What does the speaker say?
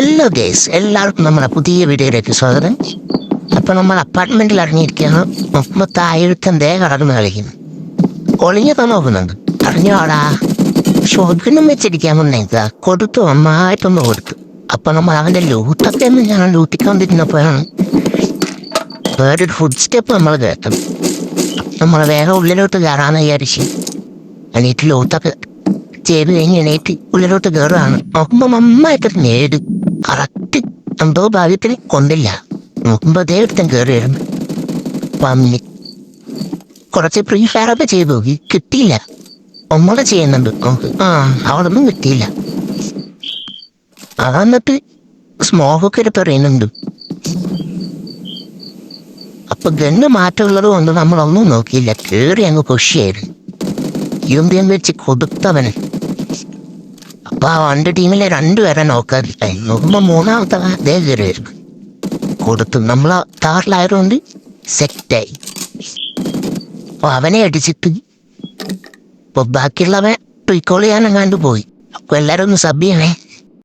Hello guys, എല്ലാവർക്കും നമ്മുടെ പുതിയ വീഡിയോയിലേക്ക് സ്വാഗതം. അപ്പം നമ്മൾ അപ്പാർട്ട്മെന്റിൽ ഇറങ്ങിയിരിക്കുകയാണ്. മൊത്തം കടന്നു കളിക്കുന്നു. ഒളിഞ്ഞൊക്കെ നോക്കുന്നുണ്ട്. അറിഞ്ഞോടാ, ഷോപ്പിനും വെച്ചിരിക്കാൻ മുന്നേക്കാ കൊടുത്തു, നന്നായിട്ടൊന്ന് കൊടുത്തു. അപ്പൊ നമ്മൾ അവന്റെ ലൂട്ടൊക്കെ ഒന്ന് ഞാൻ ലൂട്ടിക്കൊണ്ടിരുന്നപ്പോഴാണ് വേറൊരു ഫുഡ് സ്റ്റെപ്പ് നമ്മൾ കേട്ടത്. നമ്മൾ വേഗം ഉള്ളിലോട്ട് കയറാന്ന് വിചാരിച്ച് എണീറ്റ് ലൂട്ടൊക്കെ ചെയ്ത് കഴിഞ്ഞ് എണീറ്റ് ഉള്ളിലോട്ട് കയറുകയാണ്. നോക്കുമ്പോ നന്നായിട്ട് നേട് കറക്റ്റ് എന്തോ ഭാഗ്യത്തിന് കൊണ്ടില്ല. നോക്കുമ്പോ ദേവത്തം കയറിയായിരുന്നു. പന്നി കുറച്ച് പ്രീ ഫയറൊക്കെ ചെയ്തു നോക്കി, കിട്ടിയില്ല. ഒന്നുകൂടെ ചെയ്യുന്നുണ്ട് നോക്ക്, അവിടൊന്നും കിട്ടിയില്ല. അതെന്നിട്ട് സ്മോക്കൊക്കെ എടുത്ത് പറയുന്നുണ്ട്. അപ്പൊ ഗണ്ണ് മാറ്റമുള്ളത് കൊണ്ട് നമ്മളൊന്നും നോക്കിയില്ല, കേറി അങ്ങ് പൊഷിയായിരുന്നു. യുംബിയം വെച്ച് കൊടുത്തവന്. അപ്പൊ ആ 2 ടീമിലെ 2 പേരെ നോക്കാതിരിക്കായി. നോക്കുമ്പോ മൂന്നാമത്തെ അതേ കയറിയായിരുന്നു. കൊടുത്തു. നമ്മളെ താറിലായതുകൊണ്ട് സെറ്റായി. അപ്പൊ അവനെ അടിച്ചിട്ട് ഇപ്പൊ ബാക്കിയുള്ളവൻ റീകോൾ ചെയ്യാനെങ്ങാണ്ട് പോയി. അപ്പൊ എല്ലാരും ഒന്ന് സബ് ചെയ്യണേ.